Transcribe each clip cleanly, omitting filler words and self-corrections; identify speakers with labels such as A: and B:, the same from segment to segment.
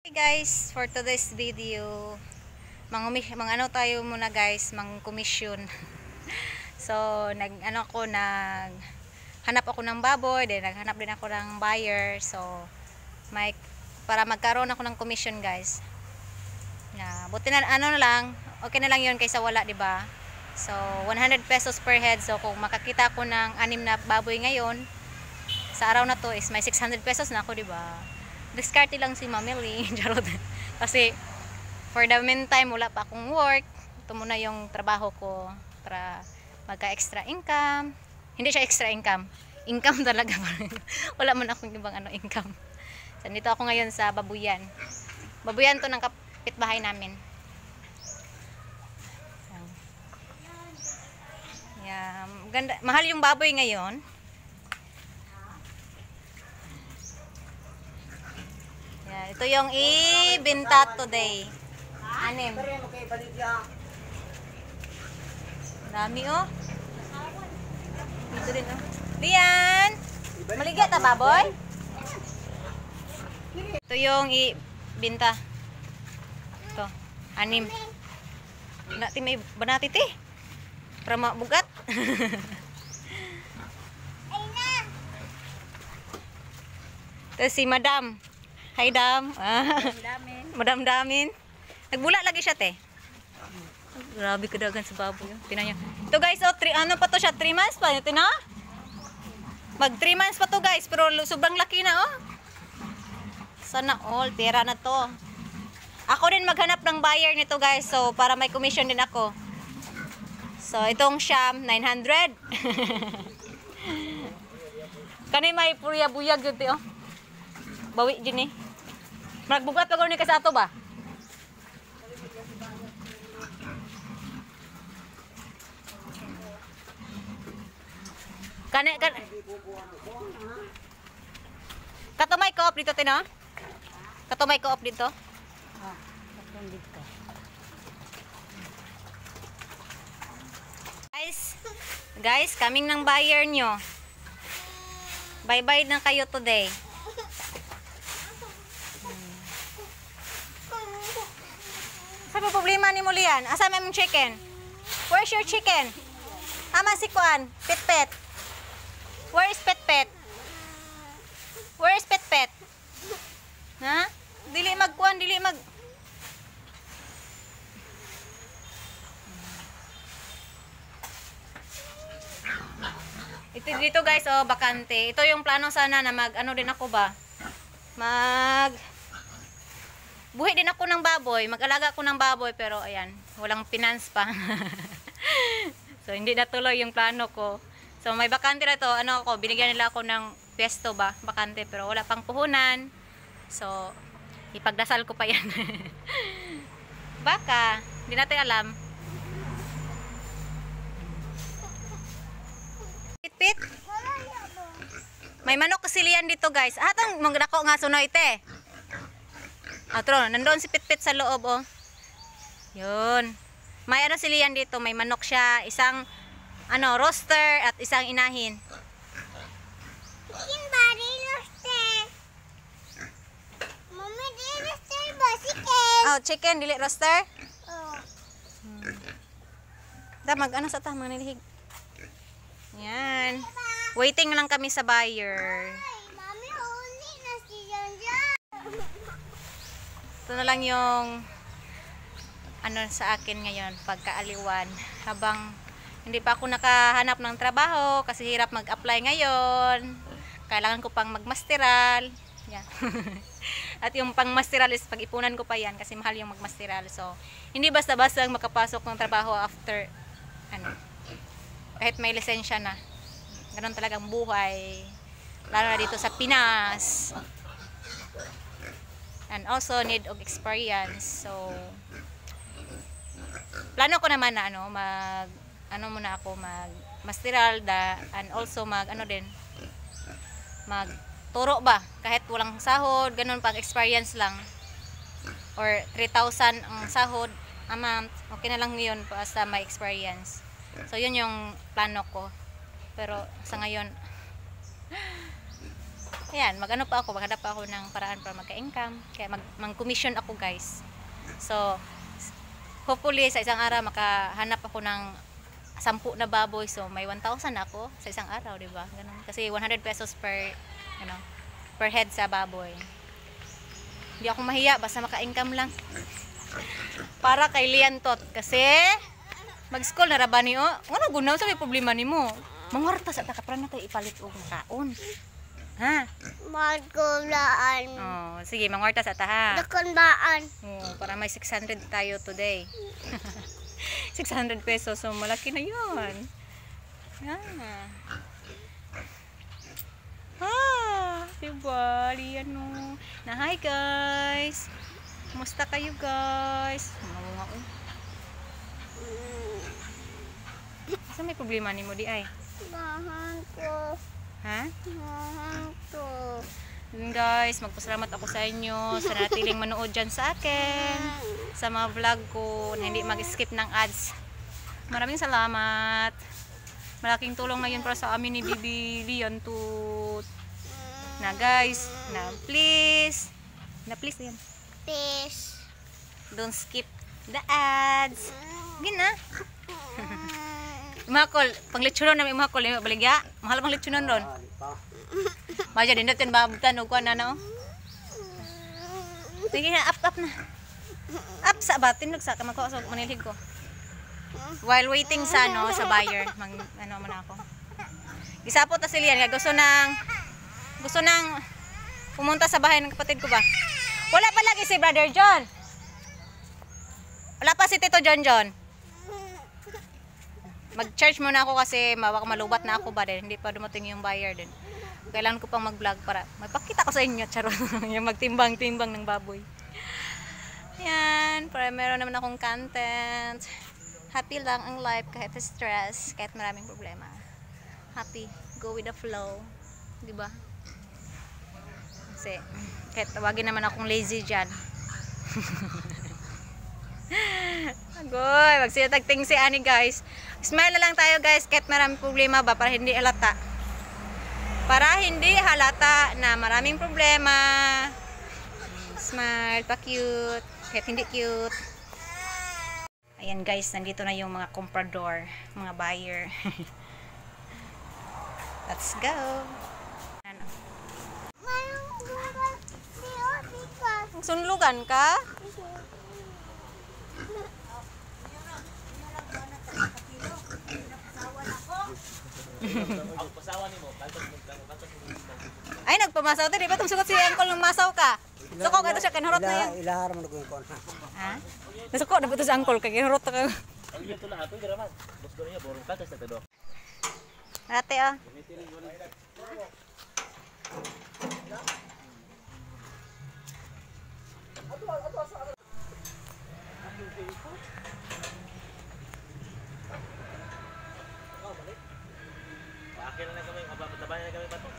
A: Hey guys, for today's video, ano tayo muna guys, mang-commission. So, hanap ako ng baboy, then naghanap din ako ng buyer. So, para magkaroon ako ng commission guys. Buti na okay na lang 'yon kaysa wala, 'di ba? So, 100 pesos per head. So, kung makakita ako ng 6 na baboy ngayon, sa araw na to is may 600 pesos na ako, 'di ba? Diskarte lang si Mamili. Kasi for the meantime wala pa akong work. Ito muna yung trabaho ko para magka-extra income. Hindi siya extra income. Income talaga. Wala man akong ibang income. So, dito ako ngayon sa Babuyan. Babuyan to ng kapitbahay namin. Ganda. Mahal yung baboy ngayon. Ito yung ibenta today. 6. Dami oh. Dito din oh. Lian! Maligya ta baboy? Ito yung ibenta. Ito. 6. Natin may banati te. Para mabugat. Ito si Madam. Hi, Dam. Madam Damin. Nagbula lagi siya, te. Grabe kadagan sa baboy. Tingnan niyo. Ito guys, ano pa to siya? 3 months pa. Tingnan. Mag 3 months pa to guys. Pero sobrang laki na, oh. Sana all. Tira na to. Ako din maghanap ng buyer nito guys. So, para may commission din ako. So, itong Sham, 900. Kani may purya-buyag yun, te, oh. Bawi din eh. Magbugat pa ko ni ka sa ato ba? Katumay ko op dito tino? Katumay ko op dito? Guys, kaming ng buyer nyo. Bye-bye na kayo today. Sabi problema ni mo lian. Asa may mong chicken? Where's your chicken? Ama si Kuan, Pet. Where is Pet? Where is Pet? Ha? Dili magkuan, dili mag Ito dito guys, oh, bakante. Ito yung plano sana na din ako ba? Buhi din ako ng baboy, mag-alaga ako ng baboy, pero ayan, walang finance pa. So hindi natuloy yung plano ko. So may bakante na to, binigyan nila ako ng pwesto ba, bakante, pero wala pang puhunan. So ipagdasal ko pa yan. Baka, hindi natin alam. Pit. May manok kasilian dito guys. Atang magdako nga sunoy te. Nandoon si Pit sa loob, oh. Yun. May silian dito, may manok siya, isang roaster at isang inahin.
B: Chicken body roaster. Mama, di roaster ba? Chicken.
A: Oh, chicken, dili roaster?
B: Oh.
A: Sa nilihig. Yan. Waiting lang kami sa buyer.
B: Mami, uli na siya dyan.
A: Ito na lang yung sa akin ngayon pagkaaliwan habang hindi pa ako nakahanap ng trabaho kasi hirap mag-apply ngayon. Kailangan ko pang magmasteral. Yan. At yung pang-masteral is pag-ipunan ko pa yan kasi mahal yung magmasteral. So, hindi basta-basta makapasok ng trabaho after kahit may lisensya na. Ganon talagang buhay. Lalo na dito sa Pinas. And also need of experience. So plano ko naman na muna ako mag-masteral and also magturo ba kahit walang sahod, ganon, pag experience lang or 3,000 ang sahod amount, okay na lang yun basta may experience. So yun yung plano ko, pero sa ngayon ayan, maghanap pa ako ng paraan para magka-income. Kaya mag-commission ako, guys. So, hopefully sa isang araw makahanap ako ng 10 na baboy. So, may 1,000 ako sa isang araw, 'di ba? Ganun. Kasi 100 pesos per per head sa baboy. Hindi ako mahiya basta maka-income lang. Para kay Liantot kasi mag-school na ra ba niyo? Wala gunaw sa may problema nimo. Mangwarta sa takapran na kay ipalit og kaon. Ha?
B: Magkulaan.
A: Oh, sige, mangwarta sa taha.
B: Dakon baan.
A: Oh, para may 600 tayo today. 600 pesos, so malaki na 'yon. Diba? Liano. Na hi guys. Kumusta kayo guys? Mga Asa may problema nimo di ay?
B: Bahan ko.
A: Ha?
B: Bahan ko.
A: Yun guys, magpasalamat ako sa inyo sa natiling manood dyan sa akin, sa mga vlog ko na hindi mag-skip ng ads. Maraming salamat. Malaking tulong na yun para sa amin ni Bibi Liantot. Na guys, na please yan.
B: Fish.
A: Don't skip the ads. Gina. Imakol, pang lechonon na may imakol, baligya. Mahal pang lechonon ron. Maja din natin babutan o kuha na no. Sige na, up na. Up sa batin, nagsa ka magkuha sa manilhig ko. While waiting sa sa buyer, man ako. Gisapot na si Lian, gusto nang pumunta sa bahay ng kapatid ko ba? Wala pa lagi si Brother John. Wala pa si Tito John. Mag-charge muna ako kasi malubat na ako ba din. Hindi pa dumating yung buyer din. Kailangan ko pang mag-vlog para mapakita ko sa inyo. Charot. Yung magtimbang-timbang ng baboy. Yan. Para meron naman akong content. Happy lang ang life kahit stress. Kahit maraming problema. Happy. Go with the flow. Diba? Kasi kahit tawagin naman akong lazy dyan. Agoy, magsinatagting si Ani guys. Smile na lang tayo guys kahit maraming problema ba para hindi halata. Para hindi halata na maraming problema. Smile, pa-cute. Kahit hindi cute. Ayan guys, nandito na yung mga comprador, mga buyer. Let's go. Ano? Sunlugan ka? Ay, nagpamasaw tayo. Di ba itong sugot si Uncle nung masaw ka? Suko ka ito siya, kinurot na yun.
C: Ilahar mo na ko yung kon.
A: Ha? Nasuko na ba ito si Uncle? Kaya kinurot ka.
D: Ang ito na ako, garaman. Gusto niya, borong katas na ito.
A: Ate, oh.
D: Bakit na kami, matabayan na kami ba ito?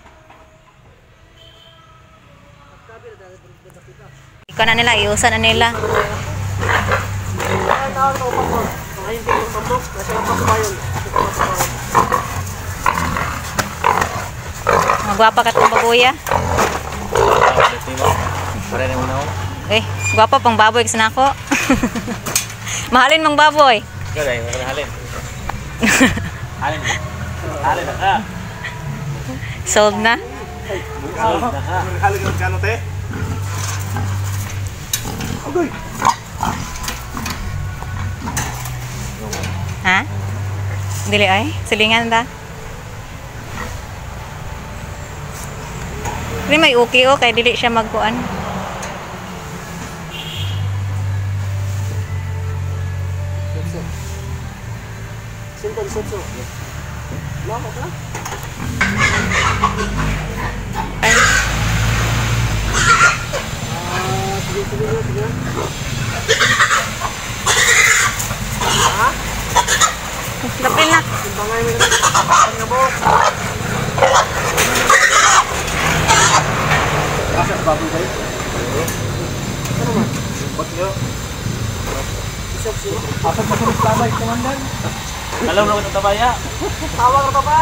A: Ikaw na nila, iusan na nila. Magwapa ka itong baboy, ah.
D: Para na muna ako.
A: Eh, gwapa pang baboy kasi na ako. Mahalin mong baboy.
D: Ikaw dahil, huwag na halin. Halin. Halin na ka.
A: Sold na.
D: Sold na ka. Halin yung kano, te? Okay.
A: Ha? Dili ay? Silingan ta? Hindi may uki o, kaya dili siya magkuan.
C: Simple sutso. Lama ka?
A: Ay,
C: Sige.
A: dapil na.
C: Timbangay mo na. Ang mo. Asa baboy ba ito? Ano man?
D: Ba't nyo?
C: Isap siya. Asa pa sa tabay, komandan?
D: Alam na ko ito tabaya.
C: Tawag ka pa.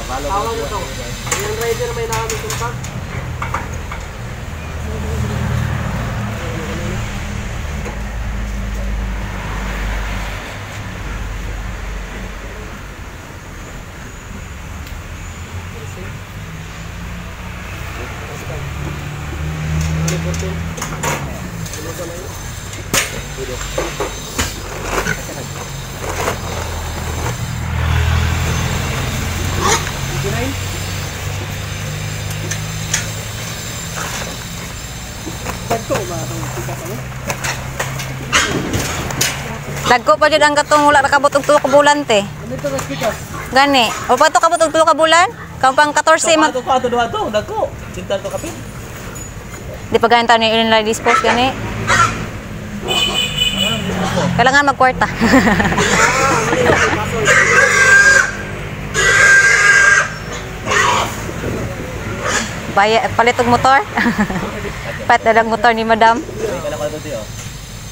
C: Tawag mo to. Yung rider may nakakita pa.
A: Dagko pa jud ang katong wala nakabot og 2 ka bulan te.
C: Dito na pikas.
A: Gani. O pa to kabot og 2 ka bulan? Kang pang 14 mag
D: Ato pa ato duha to, dagko. Cinta to kapit.
A: di pa ganito ni ilan dispose gani. Kailangan magkwarta. Palit og motor. Palit og motor ni madam.
D: Kana ko to oh.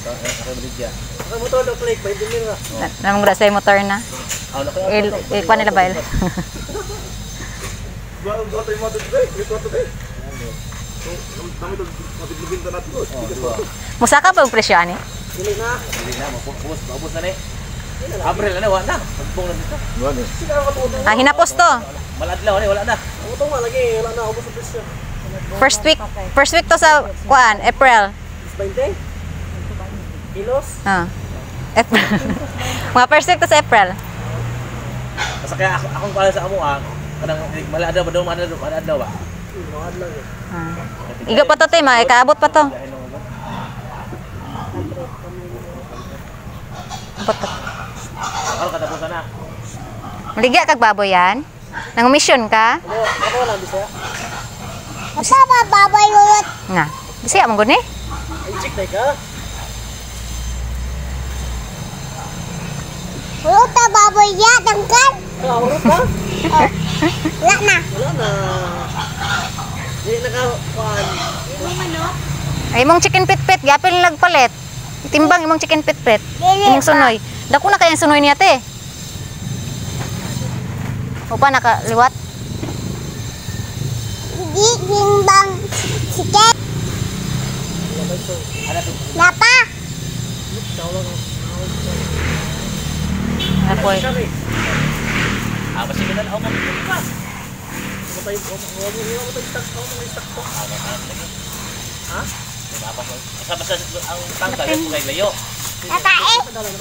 D: Ako biligya.
C: Ang motor do click by dinir na.
A: Namang gura sa motor na.
D: Aw na
A: Il pa nila bail.
C: Gua to mo to dre, ito to dre. Kami to mabibinta natin ko.
A: Musaka pa og presyo ani?
C: Dili na.
D: Dili na maubos na ni. April na wa na. Pagbong na dito. Wala.
C: Sila ka to.
A: Ah, hinapos to.
D: Maladlaw ni wala na.
C: Ang to lagi wala na ubos sa presyo.
A: First week to sa kuan, April.
C: 20 kilos.
A: Ah. April. Mga first week to sa April.
D: Basta kaya akong pala sa amo kanang maladaw ba daw maladaw ba?
C: Mahal lang eh.
A: Ah. Igo pa to te, kaabot pa to. Abot pa to.
D: Ako katapusan na.
A: Maligya kag baboy yan? Nang-mission ka?
C: Ako lang bisa.
B: Apa baboy lulot?
A: Nga. Bisaya mong guni?
C: Ay check na ka.
B: Lulot na baboy ya, tangkal.
C: Urot ka?
B: Wala na.
C: Wala na. Di naka-kuan.
A: Ay imong chicken pit-pit, gapil nagpalit. Itimbang imong chicken pit-pit.
B: Dili
A: Imong sunoy. Dako na kayang sunoy niya te. O pa nakaliwat?
B: Di gimbang siket. Napa?
A: Apoy.
D: Basta kita ako mo.
C: Matay ko. Huwag mo tayo stock. Huwag mo stock to. Ha?
D: Basta ang tanggal ko kay layo.
B: Natae?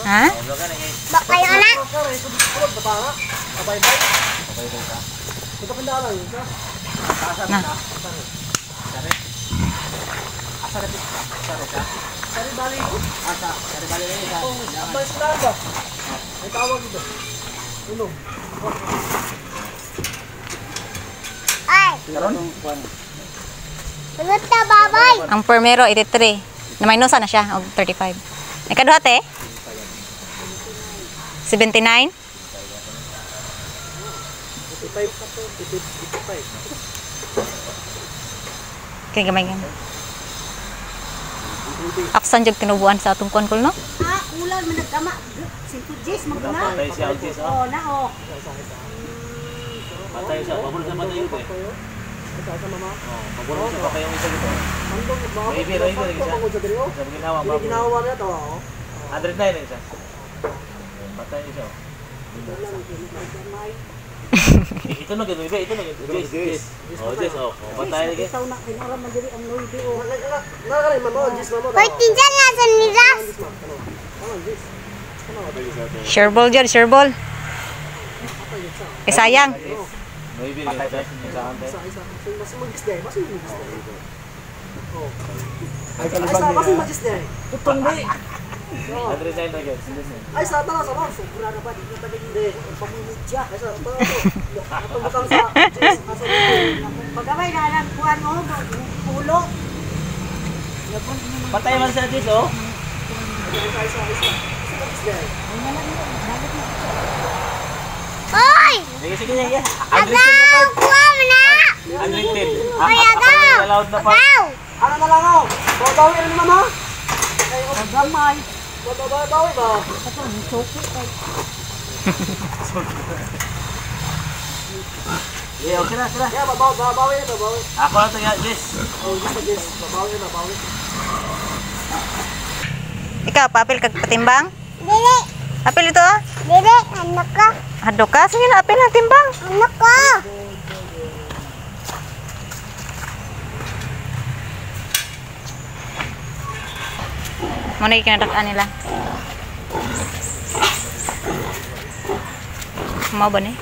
A: Ha?
D: Wala ka na eh.
B: Bak kayo na?
C: Kare, subot bata nga. Kabay-bay.
D: Kabay-bay ka.
C: Ito pindalan yun ka.
A: Na.
C: Sari bali ko.
D: Sari bali na
C: Abay sila ba? May tawag ito. Unom.
B: Ay, lulot na baboy.
A: Ang permero 83. Na minusa na siya og 35. Ay kaduha te? 79?
C: 55 ka to. 55.
A: Kini gamay gamay. Aksan jud kinubuan sa atong kuan no?
E: Ah, ulan man nagkama. 5 Gs magna.
D: Patay siya ang sis.
E: Oh, na oh.
D: Patay siya. Pabor sa patay ito eh.
C: Ito sa mama.
D: Pabor sa patay yung isa dito.
C: Andong mga
D: Maybe, maybe,
C: Ito ako sa diri oh.
D: Sa ginawa
C: Hindi
D: ba?
C: ginawa niya to oh.
D: 109 na isa. Patay siya. Ito na gano'n, ito na gano'n. Jess. Oh, Jess, oh. Patay lagi.
E: Isaw na kinara man diri ang noy di oh.
C: Nakakarin man mo, Jis mamo.
B: Pwede dyan nga sa nilas.
A: Sureball jud, sureball. Eh sayang.
D: Maybe rin siya. Sa ante.
C: Mas magis day, mas magis day. Oh. Ay kalibang mas magis day. Tutong day.
D: 109 na guys.
C: Ay sa tala sa mga sobra na ba dito tabi hindi pamumudya. Ay sa tala to. Atong butang sa Jis asa dito.
E: Pagaway na lang kuan mo pulo.
D: Patay man sa Jess, oh.
B: Oy!
D: Sige, sige, sige.
B: Agaw! Kuha mo na!
D: Unlimited.
B: Oy, agaw!
D: Allowed na pa.
B: Agaw!
C: Ano na lang ako? Babawi na ni mama?
E: Gamay.
C: Babawi ba?
E: Ato ni choki kay.
D: Yeah, okay na, sila.
C: Yeah, babawi na, babawi.
D: Ako lang ito, Jess.
C: Oh, Jess, babawi na, babawi.
A: Ikaw, papel kag patimbang?
B: Dili.
A: Apil ito ah.
B: Dili. Anak ka.
A: Hado ka. Sige na, apil na timbang.
B: Anak ka.
A: Muna yung kinadakaan nila. Mau ba ni?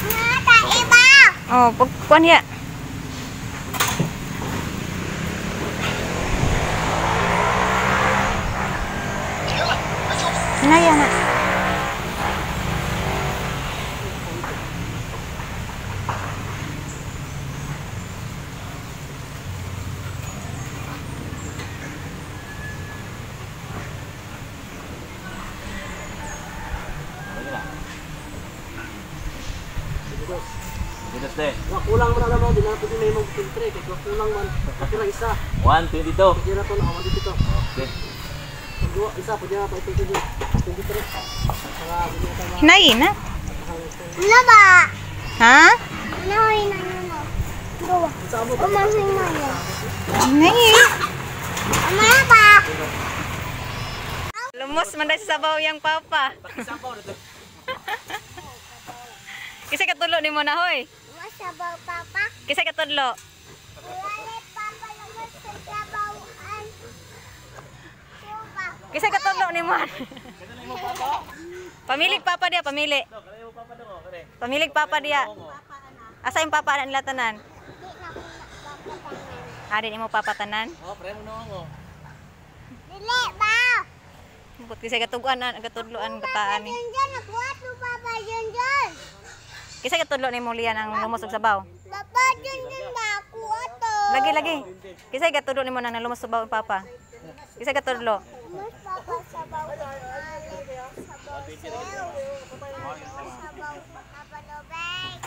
B: Nata iba.
A: Oh, pagkuhan ya. Naya na.
D: Dito stay.
C: Kulang mo na naman, di na pwede na yung filtre. Kaya kulang man. Kaya isa.
D: 122.
C: Pwede na ito, nakawan dito.
D: Okay.
C: Pag isa, pwede na pa ito dito. 23. Saka, pwede na tayo
A: Hinay na.
B: Ano ba?
A: Ha?
B: Ano yung ano? Gawa. Umasin na yan.
A: Hinay.
B: Ano ba?
A: Lumos man dahil sa sabaw yang papa.
D: Sabaw na ito.
A: Kisay katudlo ni mo na hoy.
B: Masabaw papa.
A: Kisay katudlo.
B: Wala papa lang masabawan. Suba.
A: Kisay katudlo ni mo. Pamilig papa dia, pamili. Pamilig papa dia. Asa yung papa na nila tanan? Adi ni mo papa tanan?
D: Oh, pre mo na ako.
B: Dili ba?
A: Bukod kisay katuguan na, katudloan kataan ni.
B: Junjun, nakuha to papa Junjun.
A: Kisay katudlo ni mo liyan ang lumos og sabaw.
B: Papa Junjun ba kuha to?
A: Lagi lagi. Kisay katudlo ni mo nang lumos sabaw ang papa. Kisay katudlo.
B: Mas papa sabaw. Sabaw sew. Sabaw papa lobek.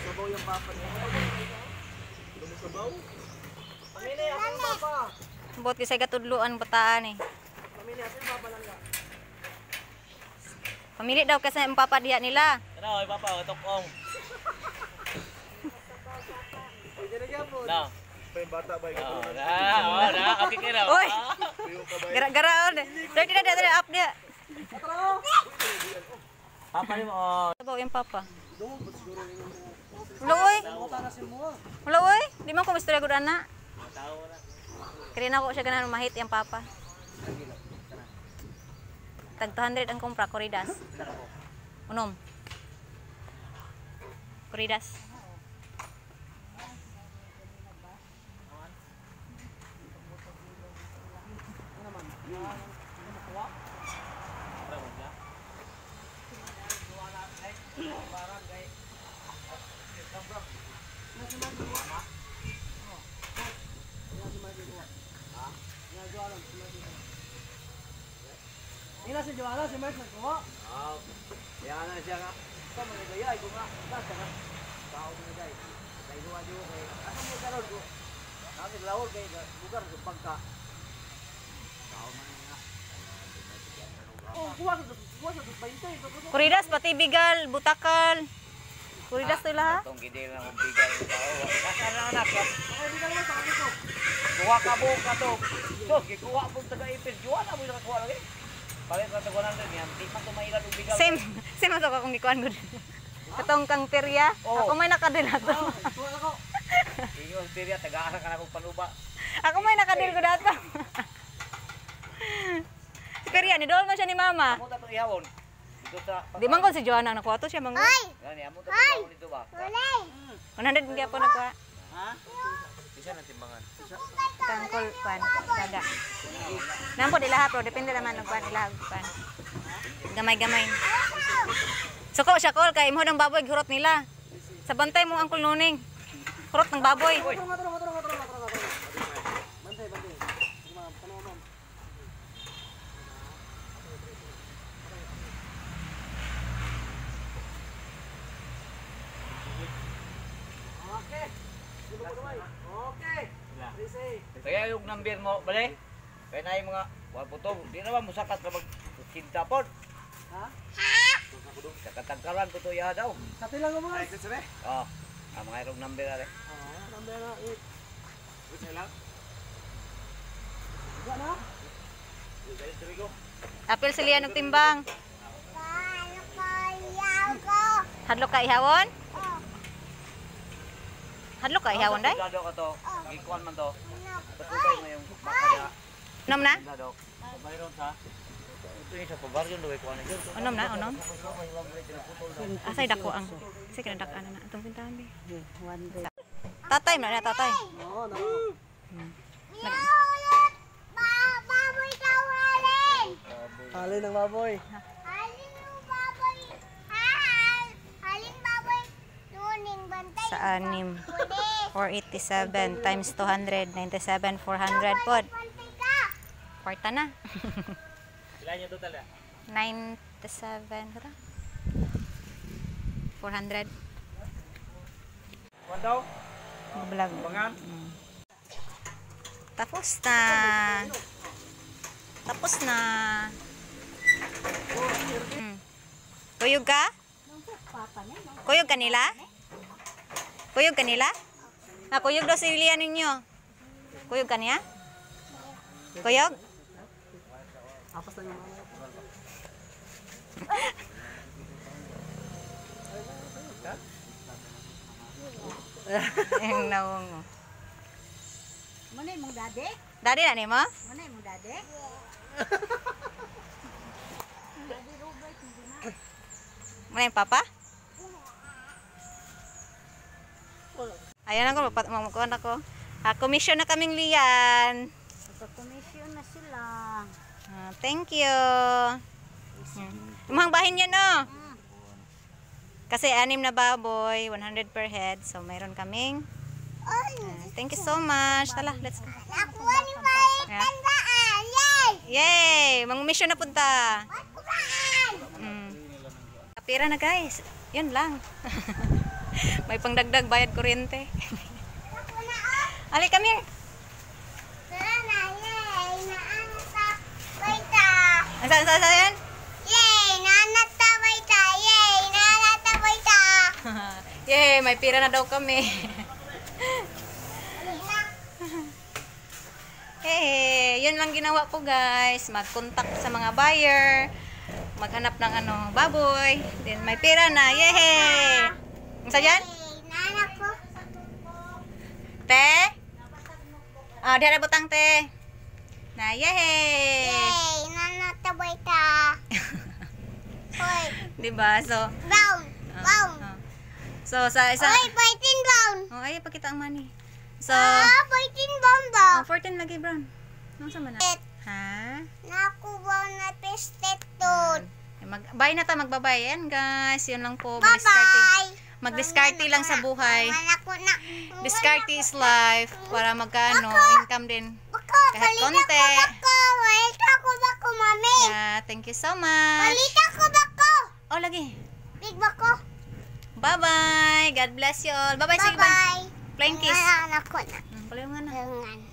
C: sabaw yung papa niya. Sabaw? Pamili, ako yung papa.
A: Bukod kisay katudloan bataan ni.
C: Pamili, ako yung papa lang ka.
A: Pamili daw kasi ang papa diha nila.
D: Ano, ay papa, katokong.
C: Pwede na yan po.
D: Na.
C: Bata ba
D: Oh, na. Okay ka na.
A: Oy. Gara-gara on. Dali dali up dia.
D: Papa ni mo. Oh.
A: Sabaw yung papa. Wala oy. Wala oy. Di man ko istorya gud ana. Kaya na ko siya ganahan mahit yung papa. Tag 200 ang kumpra, Corridas. Unom. Corridas.
C: Ina si Joanna, si Mark nagkuha.
D: Kaya na siya nga.
C: Sa mga gaya, ito nga. Basta ka. Tao mo na guys. Kaya inuwa niyo kay. Asa mo karon ko? Kami lawag kay lugar sa pagka. Tao man nga. Oh, kuha sa 20.
A: Corridas pati bigal, butakal. Corridas to ha.
D: Itong gidil na kong bigay yung tao. Nasa na anak.
C: Okay, di lang sa akin ko.
D: Kuha ka buong ka to. So, gikuha po taga-ipis. Juwan na mo yung nakakuha lagi. Palit na taguan lang yan. Di man tumahilan yung bigal.
A: Same to ka kung gikuan gud. Katong kang perya,
D: Oo.
A: ako may nakadil ato.
C: Kuha ako.
D: Inyo ang periya, taga-asa ka na kong panuba.
A: Ako may nakadil gud ato. Perya ni dol man siya ni mama.
D: Amo ta to ihawon. Dito sa...
A: Di man kon si Joanna nakuha to siya manggo.
B: Ay!
D: Gani, amo ta to ihawon dito ba?
B: Wala.
A: 100 gyapon nakuha.
C: Ha?
D: Bisa na timbangan.
A: Tangkol pan daga. Nampo di lahat pero depende naman og pan ilag pan. Gamay-gamay. Suko siya kol kay imo ng baboy gurot nila. Sa bantay mo angkol nuning. Kurot ng baboy.
C: Matro. Bantay. Ma'am.
D: Kaya yung number mo, bali. Kaya na yung mga waputong. Di naman musakat ka magkinta po.
E: Ha?
D: Sa katangkaran ko to ya daw.
C: Sa tilang mo. Ay, kasi
D: Oh, mga irong number na rin.
C: number na. Wait lang.
E: Wala na.
A: Apil sila ng timbang.
B: Paano kaya ko?
A: Hadlok ka ihawon?
B: Oh,
A: Hadlok ka ihawon day?
D: Lado ka to. Gikuan man to.
B: ano?
D: Patutay mo yung makaya.
A: Unom na?
D: Lado. Mayroon sa. Ito yung sa pabaryon do ko ano yun.
A: Unom na, unom. Asay dako ang. Sige na dakaan na atong pintahan be.
E: 100.
A: Tatay na tatay.
C: Oo, no.
B: Naulit! Baboy daw halin!
C: Halin ng baboy.
B: Halin yung baboy! Halin baboy! Tuning bantay!
A: Sa anim.
B: Pwede!
A: 487 times 200, 97, 400 pod.
B: Bantay ka!
A: Kwarta na.
D: Ilan yung total ya?
A: 97, kata? 400.
D: Kuan daw?
A: Bulag.
D: Bangan?
A: Tapos na. Tapos na. Kuyog ka? Kuyog kanila? Kuyog kanila? Kuyog daw silihan ninyo. Kuyog kaniya? Kuyog?
C: Apas na yung mga.
A: Ang nawong.
E: Muna yung dade?
A: Dadi na ni mo?
E: Muna yung dade?
A: Muna yung papa? Ayan ako, mamukuhan ako. Commission na kaming liyan.
E: Nagka-commission na sila.
A: Thank you. Umang bahin yan, no? Kasi 6 na baboy, 100 per head. So, mayroon kaming. Thank you so much. Tala, let's go.
B: Nakuha ni Mike! Tandaan! Yay!
A: Yay! Mang-mission na punta.
B: Magkuhaan!
A: Kapira na, guys. Yun lang. May pangdagdag bayad kuryente.
B: Naku na oh!
A: Ali, come here.
B: Tara na! Yay! Naano sa baita!
A: Saan yan?
B: Yay! Naanat sa baita! Yay! Naanat sa baita!
A: Yay! May pira na daw kami. Hey, yun lang ginawa ko, guys. Mag-contact sa mga buyer. Maghanap ng baboy. Then may pira na. Yay! Ang sa dyan?
B: Yay! Naanak ko!
A: Te? Di na butang, te. Na, yay!
B: Yay! Naanat sa baita! Hoy!
A: Diba? So,
B: Brown! Brown!
A: so sa isa...
B: Hoy! Baitin brown!
A: Oh, ay, pakita ang money. So,
B: Baitin brown daw!
A: 14 lagi, Brown. Ano sa mana? Ha?
B: Nakuha na pestet doon.
A: Bye na ta, magbabay. Yan, guys. Yun lang po.
B: Bye-bye!
A: Mag-discarte lang sa buhay.
B: Anak ko na.
A: Discarte is life. Para magkano, income din.
B: Bako,
A: Kahit
B: balita
A: konti.
B: ko bako. Balita ko bako, mami.
A: Yeah, thank you so much.
B: Balita ko bako.
A: Oh, lagi.
B: Big bako.
A: Bye-bye. God bless you all. Bye-bye. Sige, bye.
B: Bye-bye.
A: Flying kiss.
B: Anak ko na.
A: Palayo nga na.
B: Ayan.